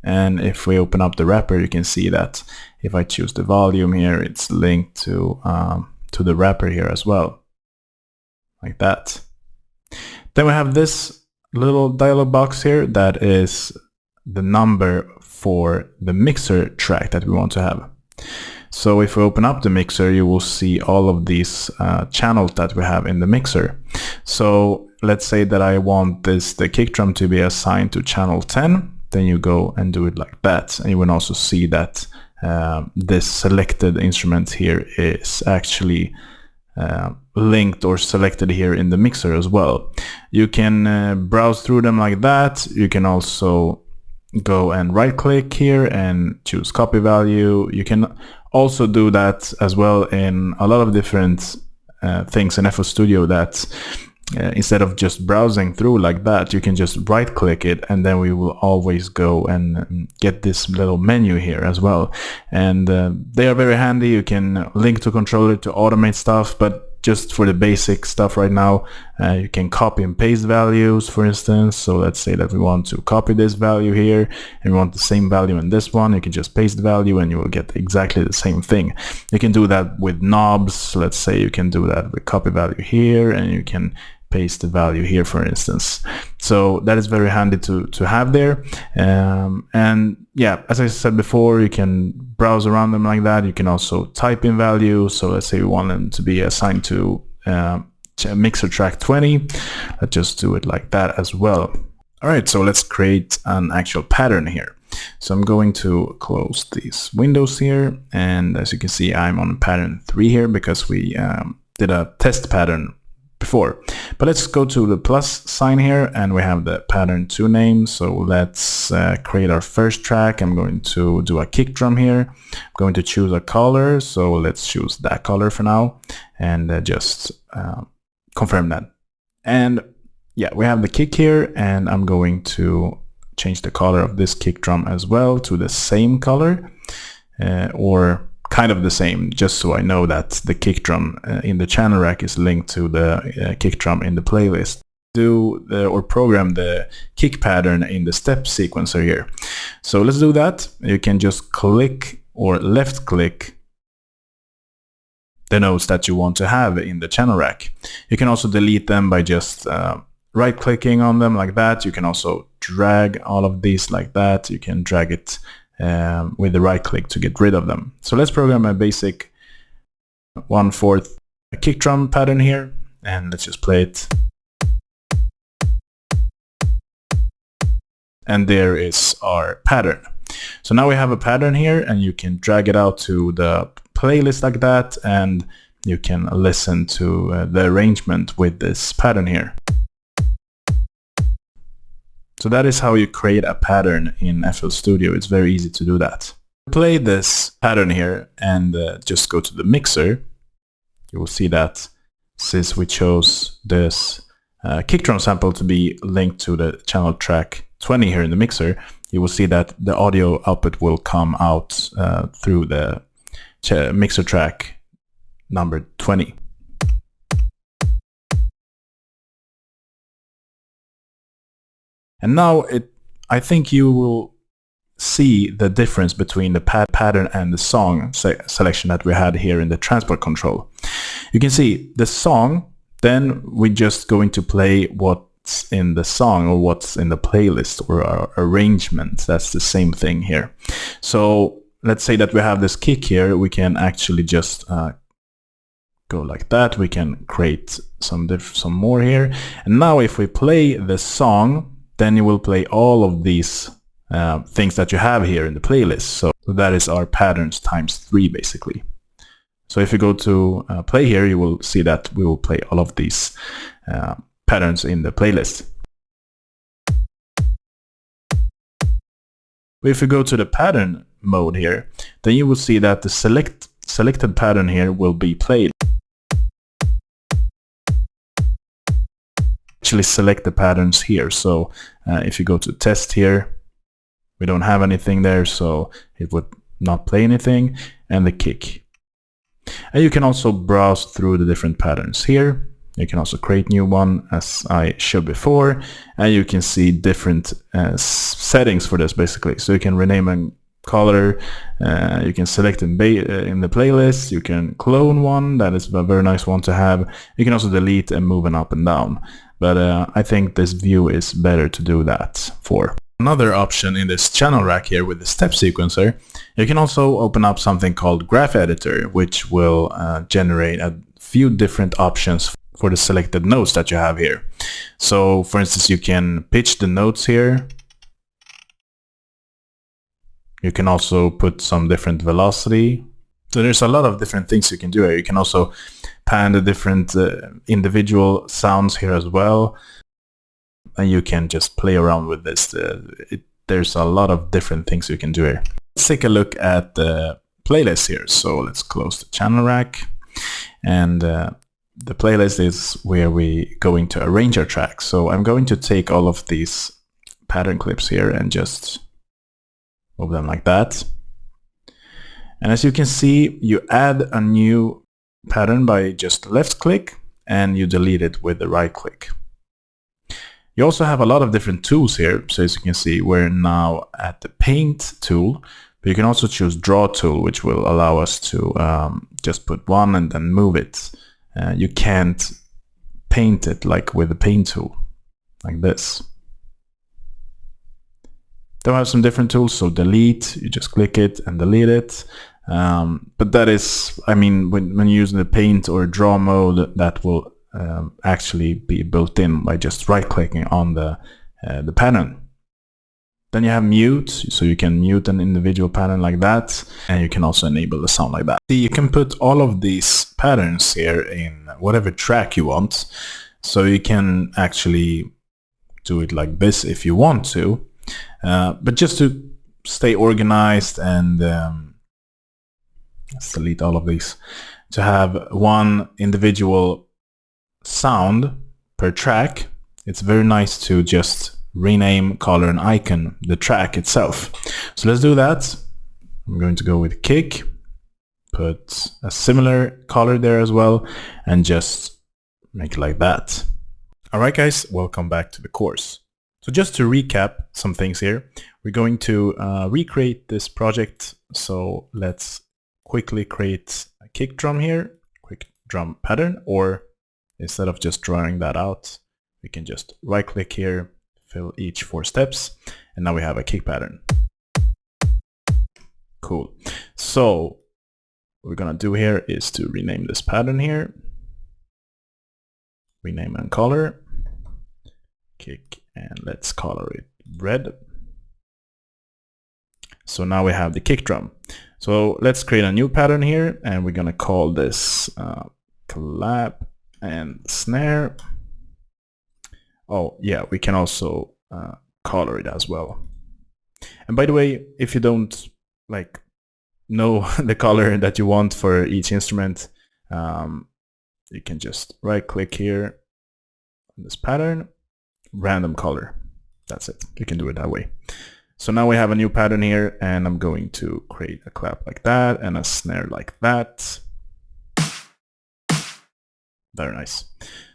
And if we open up the wrapper, you can see that if I choose the volume here, it's linked to the wrapper here as well, like that. Then we have this little dialog box here that is the number for the mixer track that we want to have. So if we open up the mixer, you will see all of these channels that we have in the mixer. So let's say that I want the kick drum to be assigned to channel 10. Then you go and do it like that, and you will also see that this selected instrument here is actually linked or selected here in the mixer as well. You can browse through them like that. You can also go and right click here and choose copy value. You can also do that as well in a lot of different things in FL Studio, that instead of just browsing through like that, you can just right click it, and then we will always go and get this little menu here as well. And they are very handy. You can link to controller to automate stuff, but just for the basic stuff right now, you can copy and paste values, for instance. So let's say that we want to copy this value here and we want the same value in this one. You can just paste the value and you will get exactly the same thing. You can do that with knobs. Let's say you can do that with copy value here, and you can paste the value here, for instance. So that is very handy to have there. And yeah, as I said before, you can browse around them like that. You can also type in values. So let's say we want them to be assigned to mixer track 20. Let's just do it like that as well. All right, so let's create an actual pattern here. So I'm going to close these windows here, and as you can see, I'm on pattern 3 here because we did a test pattern before. But let's go to the plus sign here, and we have the pattern 2 name. So let's create our first track. I'm going to do a kick drum here. I'm going to choose a color, so let's choose that color for now, and just confirm that. And yeah, we have the kick here, and I'm going to change the color of this kick drum as well to the same color, or kind of the same, just so I know that the kick drum in the channel rack is linked to the kick drum in the playlist. Or program the kick pattern in the step sequencer here. So let's do that. You can just click or left click the notes that you want to have in the channel rack. You can also delete them by just right clicking on them like that. You can also drag all of these like that. You can drag it with the right click to get rid of them. So let's program a basic 1/4 kick drum pattern here, and let's just play it. And there is our pattern. So now we have a pattern here, and you can drag it out to the playlist like that, and you can listen to the arrangement with this pattern here. So that is how you create a pattern in FL Studio. It's very easy to do that. Play this pattern here and just go to the mixer. You will see that since we chose this kick drum sample to be linked to the channel track 20 here in the mixer, you will see that the audio output will come out through the mixer track number 20. And now I think you will see the difference between the pattern and the song selection that we had here in the transport control. You can see the song, then we're just going to play what's in the song or what's in the playlist or our arrangement. That's the same thing here. So let's say that we have this kick here. We can actually just go like that. We can create some more here. And now if we play the song, then you will play all of these things that you have here in the playlist. So that is our patterns times 3 basically. So if you go to play here, you will see that we will play all of these patterns in the playlist. But if you go to the pattern mode here, then you will see that the selected pattern here will be played. Actually select the patterns here. So if you go to test here, we don't have anything there, so it would not play anything, and the kick. And you can also browse through the different patterns here. You can also create new one, as I showed before, and you can see different settings for this basically. So you can rename a color, you can select in the playlist, you can clone one, that is a very nice one to have. You can also delete and move it up and down, but I think this view is better to do that for. Another option in this channel rack here with the step sequencer, you can also open up something called Graph Editor, which will generate a few different options for the selected notes that you have here. So for instance, you can pitch the notes here. You can also put some different velocity. So there's a lot of different things you can do here. You can also pan the different individual sounds here as well. And you can just play around with this. There's a lot of different things you can do here. Let's take a look at the playlist here. So let's close the channel rack. And the playlist is where we going to arrange our tracks. So I'm going to take all of these pattern clips here and just move them like that. And as you can see, you add a new pattern by just left click, and you delete it with the right click. You also have a lot of different tools here. So as you can see, we're now at the paint tool, but you can also choose draw tool, which will allow us to just put one and then move it. You can't paint it like with the paint tool, like this. They'll have some different tools, so delete, you just click it and delete it. But that is, I mean, when you're using the paint or draw mode, that will actually be built in by just right-clicking on the pattern. Then you have mute, so you can mute an individual pattern like that, and you can also enable the sound like that. You can put all of these patterns here in whatever track you want, so you can actually do it like this if you want to, but just to stay organized and let's delete all of these, to have one individual sound per track, it's very nice to just rename, color, and icon the track itself. So let's do that. I'm going to go with kick, put a similar color there as well, and just make it like that. Alright guys, welcome back to the course. So just to recap some things here, we're going to recreate this project. So let's quickly create a kick drum here, quick drum pattern, or instead of just drawing that out, we can just right click here, fill each 4 steps, and now we have a kick pattern. Cool. So what we're gonna do here is to rename this pattern here, rename and color, kick, and let's color it red. So now we have the kick drum. So let's create a new pattern here, and we're gonna call this clap and snare. Oh yeah, we can also color it as well. And by the way, if you don't like know the color that you want for each instrument, you can just right click here on this pattern, random color. That's it. You can do it that way. So now we have a new pattern here, and I'm going to create a clap like that and a snare like that. Very nice.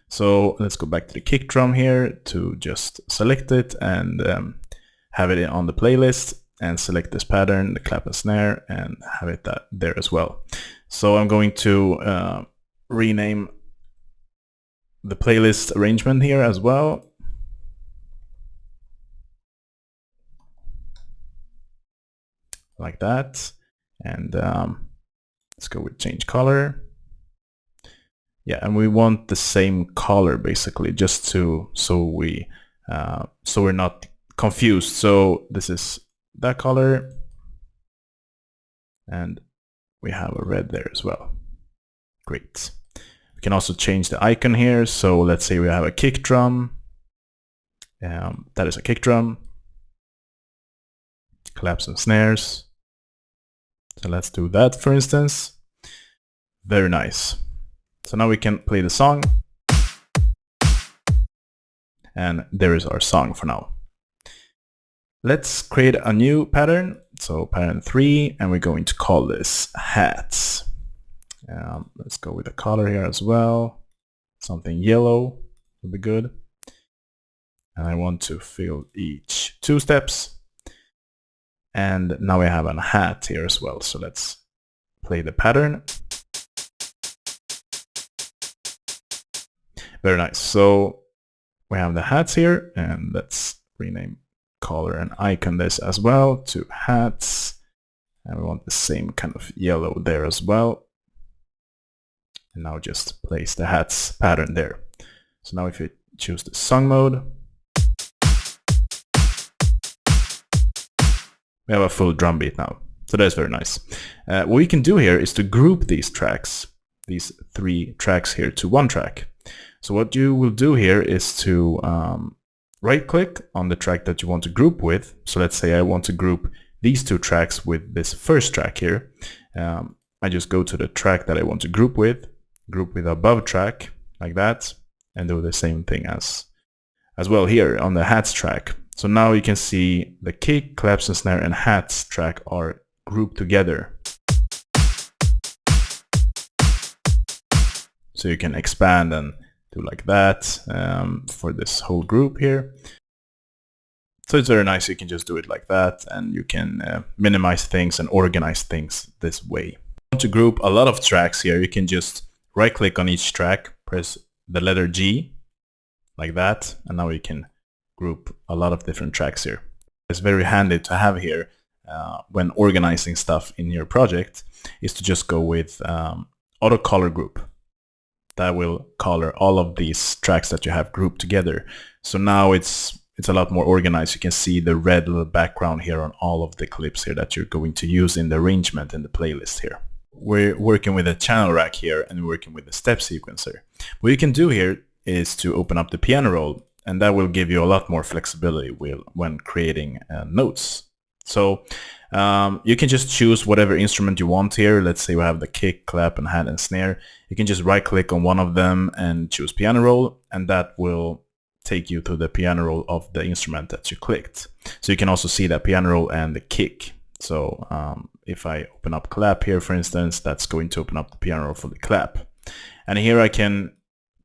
So let's go back to the kick drum here to just select it and have it on the playlist, and select this pattern, the clap and snare, and have it there as well. So I'm going to rename the playlist arrangement here as well. Like that. And let's go with change color. Yeah, and we want the same color basically, just so we're not confused. So this is that color, and we have a red there as well. Great. We can also change the icon here. So let's say we have a kick drum. That is a kick drum. Claps and snares. So let's do that, for instance. Very nice. So now we can play the song. And there is our song for now. Let's create a new pattern. So pattern 3, and we're going to call this hats. Let's go with a color here as well. Something yellow would be good. And I want to fill each 2 steps. And now we have a hat here as well. So let's play the pattern. Very nice. So we have the hats here, and let's rename color and icon this as well to hats. And we want the same kind of yellow there as well. And now just place the hats pattern there. So now if you choose the song mode, we have a full drum beat now. So that's very nice. What we can do here is to group these tracks, these 3 tracks here, to one track. So what you will do here is to right click on the track that you want to group with. So let's say I want to group these 2 tracks with this first track here. I just go to the track that I want to group with above track like that, and do the same thing as well here on the hats track. So now you can see the kick, claps and snare and hats track are grouped together. So you can expand and do like that for this whole group here. So it's very nice. You can just do it like that, and you can minimize things and organize things this way. If you want to group a lot of tracks here, you can just right click on each track, press the letter G like that, and now you can group a lot of different tracks here. It's very handy to have here when organizing stuff in your project, is to just go with auto color group. That will color all of these tracks that you have grouped together. So now it's a lot more organized. You can see the red little background here on all of the clips here that you're going to use in the arrangement in the playlist here. We're working with a channel rack here, and we're working with a step sequencer. What you can do here is to open up the piano roll, and that will give you a lot more flexibility when creating notes. So you can just choose whatever instrument you want here. Let's say we have the kick, clap, and hat and snare. You can just right click on one of them and choose piano roll, and that will take you to the piano roll of the instrument that you clicked. So you can also see that piano roll and the kick. So if I open up clap here, for instance, that's going to open up the piano roll for the clap. And here I can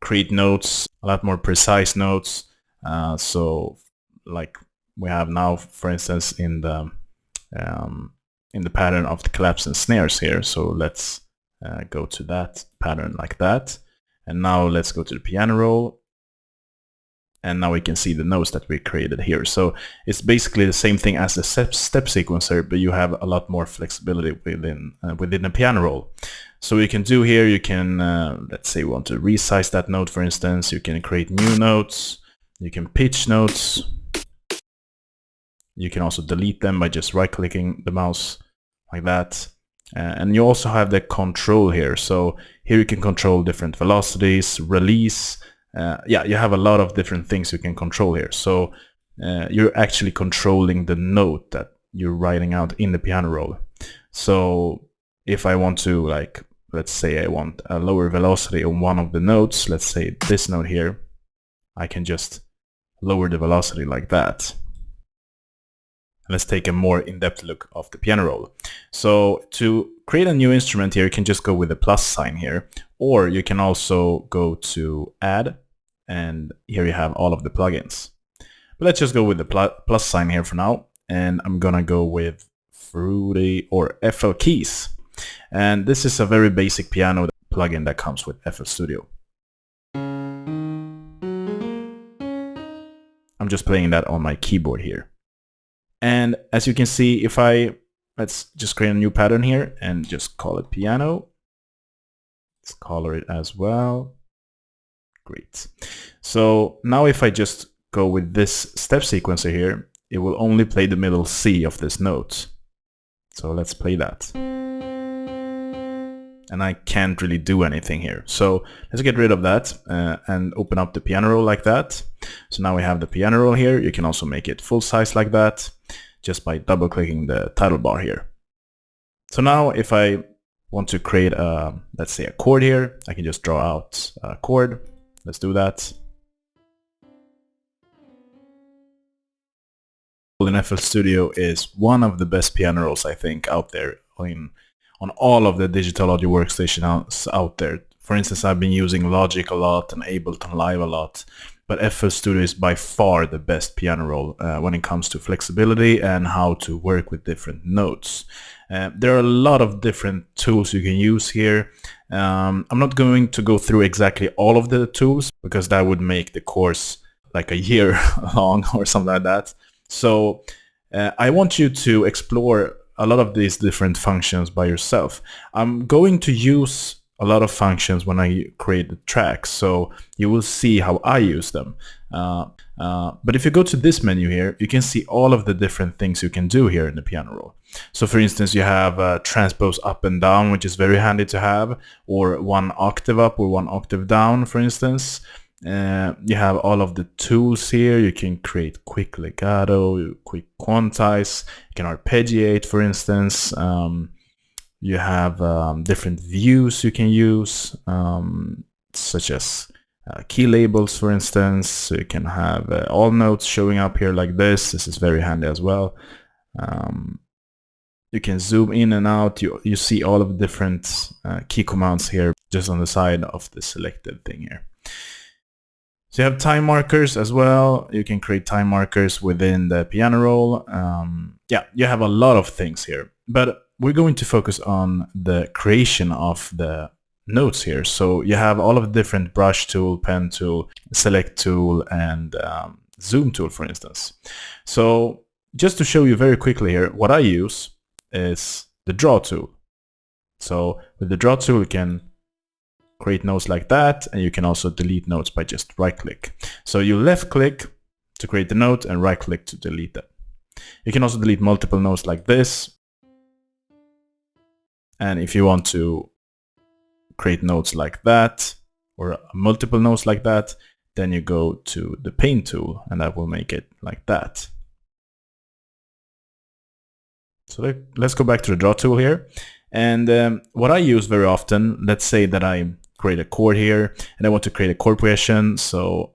create notes, a lot more precise notes. So like we have now, for instance, in the pattern of the claps and snares here. So let's go to that pattern like that. And now let's go to the piano roll. And now we can see the notes that we created here. So it's basically the same thing as the step sequencer, but you have a lot more flexibility within the piano roll. So what you can do here, you can, let's say we want to resize that note, for instance. You can create new notes. You can pitch notes. You can also delete them by just right-clicking the mouse like that. And you also have the control here. So here you can control different velocities, release. Yeah, you have a lot of different things you can control here. So you're actually controlling the note that you're writing out in the piano roll. So if I want to, like, let's say I want a lower velocity on one of the notes, let's say this note here, I can just lower the velocity like that. Let's take a more in-depth look of the piano roll. So to create a new instrument here, you can just go with the plus sign here, or you can also go to add, and here you have all of the plugins. But let's just go with the plus sign here for now, and I'm gonna go with Fruity or FL Keys. And this is a very basic piano plugin that comes with FL Studio. I'm just playing that on my keyboard here. And as you can see, if let's just create a new pattern here and just call it piano. Let's color it as well. Great. So now if I just go with this step sequencer here, it will only play the middle C of this note. So let's play that. and I can't really do anything here. So let's get rid of that and open up the piano roll like that. So now we have the piano roll here. You can also make it full size like that just by double clicking the title bar here. So now if I want to create a, let's say a chord here, I can just draw out a chord. Let's do that. In FL Studio is one of the best piano rolls I think out there on all of the digital audio workstations out there. For instance, I've been using Logic a lot and Ableton Live a lot, but FL Studio is by far the best piano roll when it comes to flexibility and how to work with different notes. There are a lot of different tools you can use here. I'm not going to go through exactly all of the tools because that would make the course like a year long or something like that. So I want you to explore a lot of these different functions by yourself. I'm going to use a lot of functions when I create the tracks, so you will see how I use them. But if you go to this menu here, you can see all of the different things you can do here in the piano roll. So for instance, you have transpose up and down, which is very handy to have, or one octave up or one octave down, for instance. You have all of the tools here. You can create quick legato, quick quantize, you can arpeggiate, for instance. You have different views you can use, such as key labels, for instance. So you can have all notes showing up here like this. This is very handy as well. You can zoom in and out. You see all of the different key commands here just on the side of the selected thing here. So you have time markers as well. You can create time markers within the piano roll. Yeah, you have a lot of things here, but we're going to focus on the creation of the notes here. So you have all of the different brush tool, pen tool, select tool, and zoom tool, for instance. So just to show you very quickly here, what I use is the draw tool. So with the draw tool, you can create notes like that, and you can also delete notes by just right click. So you left click to create the note and right click to delete it. You can also delete multiple notes like this. And if you want to create notes like that or multiple notes like that, then you go to the paint tool and that will make it like that. So let's go back to the draw tool here. And what I use very often, let's say that I create a chord here and I want to create a chord progression. So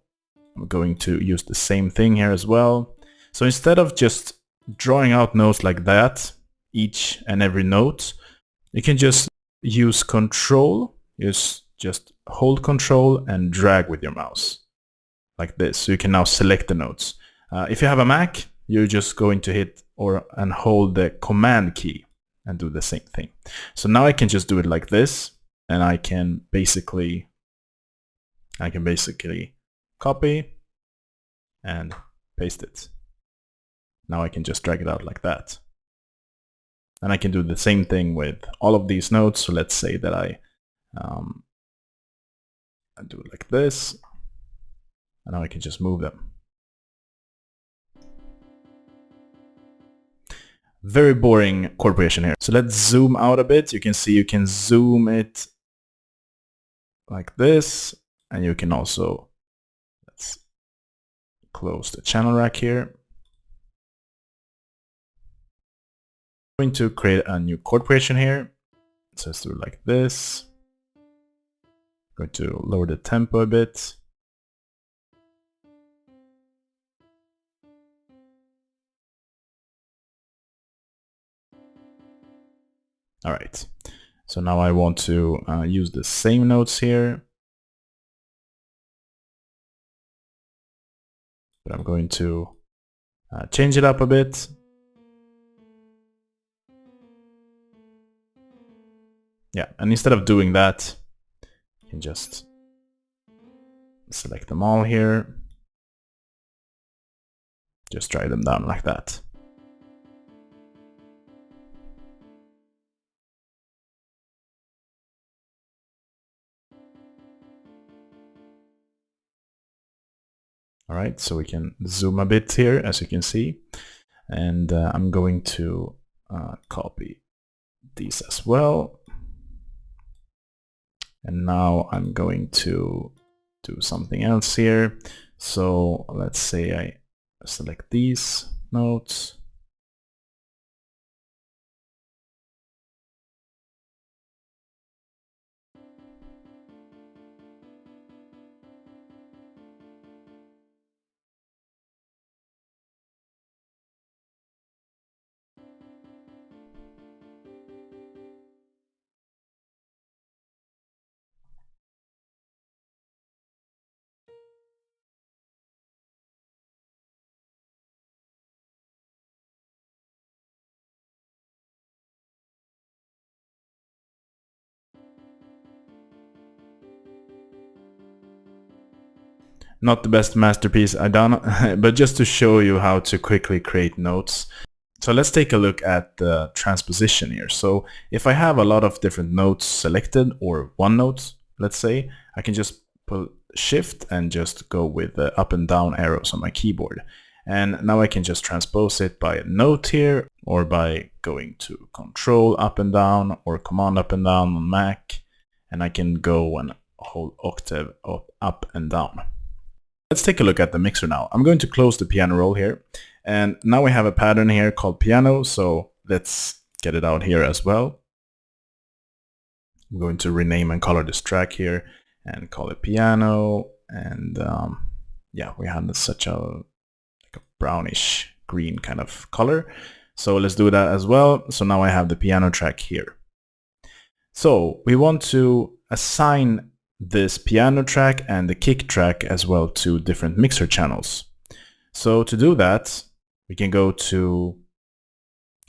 I'm going to use the same thing here as well. So instead of just drawing out notes like that, each and every note, you can just use control, just hold control and drag with your mouse like this. So you can now select the notes. If you have a Mac, you're just going to hit and hold the command key and do the same thing. So now I can just do it like this, and I can basically copy and paste it. Now I can just drag it out like that. And I can do the same thing with all of these notes. So let's say that I do it like this, and now I can just move them. Very boring chord progression here. So let's zoom out a bit. You can see you can zoom it like this, and you can also, let's close the channel rack here. I'm going to create a new chord progression here. So let's do it like this. I'm going to lower the tempo a bit. All right, so now I want to use the same notes here, but I'm going to change it up a bit. Yeah, and instead of doing that, you can just select them all here, just drag them down like that. All right, so we can zoom a bit here, as you can see, and I'm going to copy these as well. And now I'm going to do something else here. So let's say I select these notes. Not the best masterpiece I done, but just to show you how to quickly create notes. So let's take a look at the transposition here. So if I have a lot of different notes selected, or one note, let's say, I can just pull Shift and just go with the up and down arrows on my keyboard. And now I can just transpose it by a note here, or by going to Control up and down, or Command up and down on Mac. And I can go and hold octave up and down. Let's take a look at the mixer now. I'm going to close the piano roll here. And now we have a pattern here called piano. So let's get it out here as well. I'm going to rename and color this track here and call it piano. And yeah, we have such a brownish green kind of color. So let's do that as well. So now I have the piano track here. So we want to assign this piano track and the kick track as well to different mixer channels. So to do that, we can go to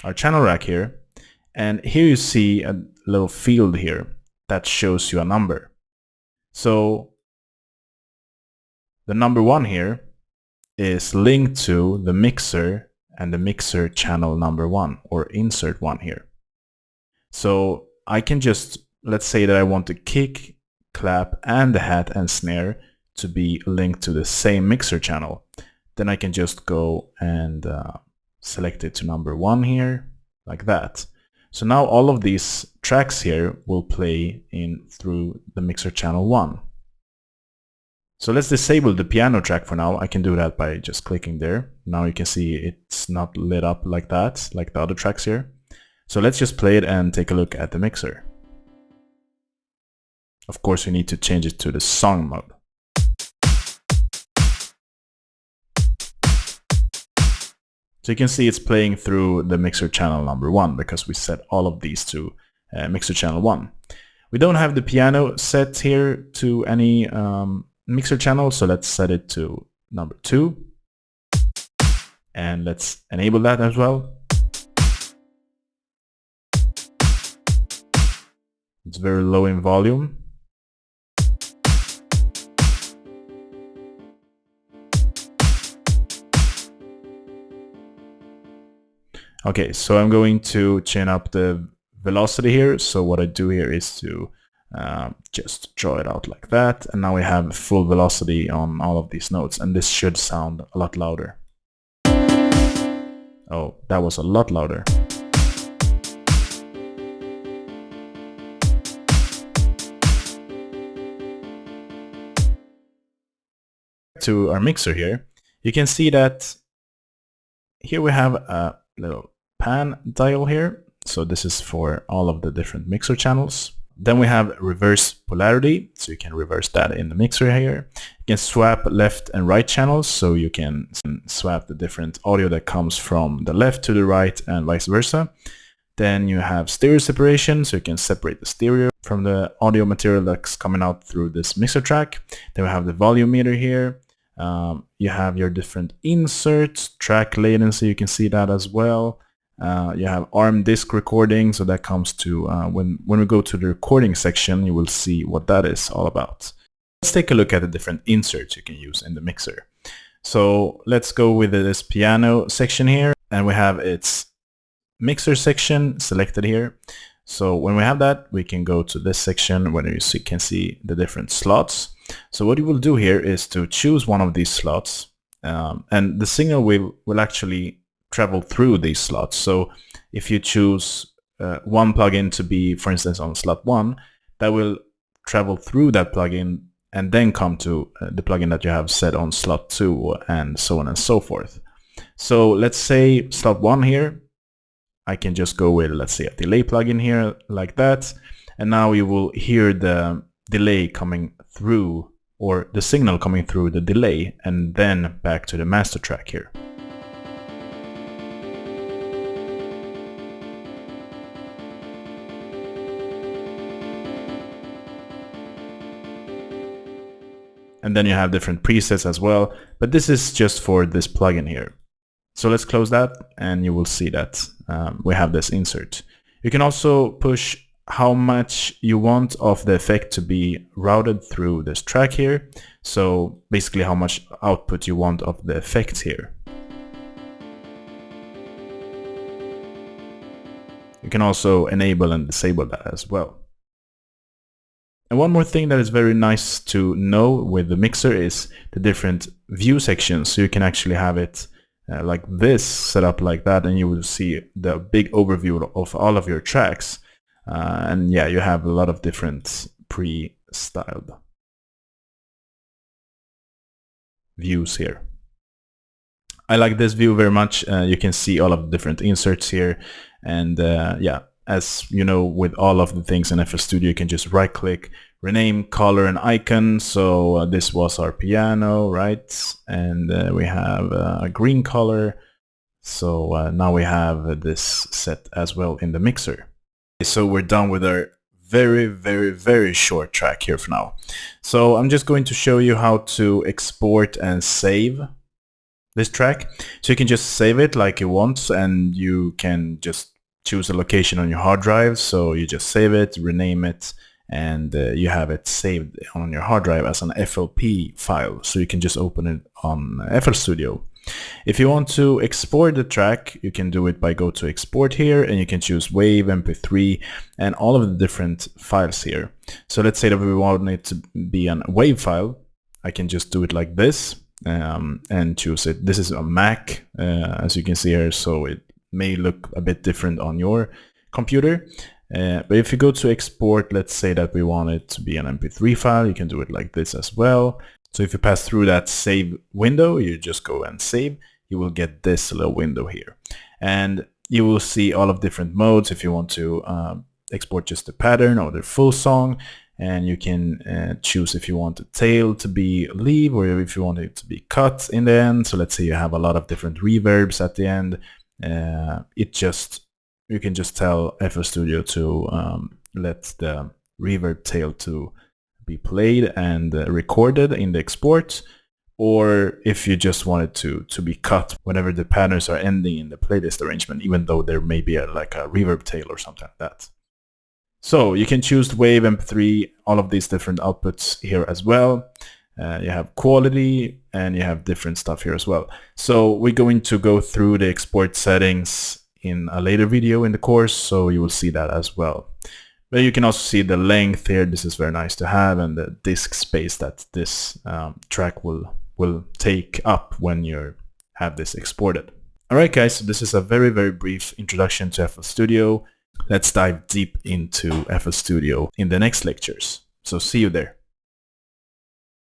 our channel rack here, and here you see a little field here that shows you a number. So the number 1 here is linked to the mixer and the mixer channel number 1, or insert 1 here. So I can just, let's say that I want the kick, clap and the hat and snare to be linked to the same mixer channel. Then I can just go and select it to number 1 here, like that. So now all of these tracks here will play in through the mixer channel 1. So let's disable the piano track for now. I can do that by just clicking there. Now you can see it's not lit up like that, like the other tracks here. So let's just play it and take a look at the mixer. Of course, we need to change it to the song mode. So you can see it's playing through the mixer channel number 1 because we set all of these to mixer channel 1. We don't have the piano set here to any mixer channel, so let's set it to number 2. And let's enable that as well. It's very low in volume. Okay, so I'm going to chain up the velocity here. So what I do here is to just draw it out like that. And now we have full velocity on all of these notes. And this should sound a lot louder. Oh, that was a lot louder. To our mixer here, you can see that here we have a little pan dial here. So this is for all of the different mixer channels. Then we have reverse polarity, so you can reverse that in the mixer here. You can swap left and right channels, so you can swap the different audio that comes from the left to the right and vice versa. Then you have stereo separation, so you can separate the stereo from the audio material that's coming out through this mixer track. Then we have the volume meter here. You have your different inserts, track latency, you can see that as well. You have ARM disk recording, so that comes to when we go to the recording section, you will see what that is all about. Let's take a look at the different inserts you can use in the mixer. So let's go with this piano section here, and we have its mixer section selected here. So when we have that, we can go to this section where you can see the different slots. So what you will do here is to choose one of these slots, and the signal will actually travel through these slots. So if you choose one plugin to be, for instance, on slot 1, that will travel through that plugin and then come to the plugin that you have set on slot 2 and so on and so forth. So let's say slot 1 here, I can just go with, let's say, a delay plugin here like that, and now you will hear the delay coming through, or the signal coming through the delay, and then back to the master track here. And then you have different presets as well, but this is just for this plugin here. So let's close that, and you will see that we have this insert. You can also push how much you want of the effect to be routed through this track here. So basically how much output you want of the effect here. You can also enable and disable that as well. And one more thing that is very nice to know with the mixer is the different view sections. So you can actually have it like this, set up like that, and you will see the big overview of all of your tracks. And yeah, you have a lot of different pre-styled views here. I like this view very much. You can see all of the different inserts here, and yeah, as you know, with all of the things in FL Studio, you can just right click, rename, color, and icon. So this was our piano, right? And we have a green color. So now we have this set as well in the mixer. So we're done with our very short track here for now. So I'm just going to show you how to export and save this track. So you can just save it like you want, and you can just choose a location on your hard drive. So you just save it, rename it, and you have it saved on your hard drive as an FLP file. So you can just open it on FL Studio. If you want to export the track, you can do it by go to export here, and you can choose WAV, MP3, and all of the different files here. So let's say that we want it to be a WAV file. I can just do it like this and choose it. This is a Mac, as you can see here, so it may look a bit different on your computer. But if you go to export, let's say that we want it to be an MP3 file, you can do it like this as well. So if you pass through that save window, you just go and save, you will get this little window here. And you will see all of different modes if you want to export just the pattern or the full song. And you can choose if you want the tail to be leave or if you want it to be cut in the end. So let's say you have a lot of different reverbs at the end. You can just tell FL Studio to let the reverb tail to be played and recorded in the export, or if you just want it to be cut whenever the patterns are ending in the playlist arrangement, even though there may be like a reverb tail or something like that. So you can choose WAV, MP3, all of these different outputs here as well. You have quality and you have different stuff here as well. So we're going to go through the export settings in a later video in the course, so you will see that as well. But you can also see the length here. This is very nice to have, and the disk space that this track will take up when you have this exported. Alright guys, so this is a very brief introduction to FL Studio. Let's dive deep into FL Studio in the next lectures. So see you there.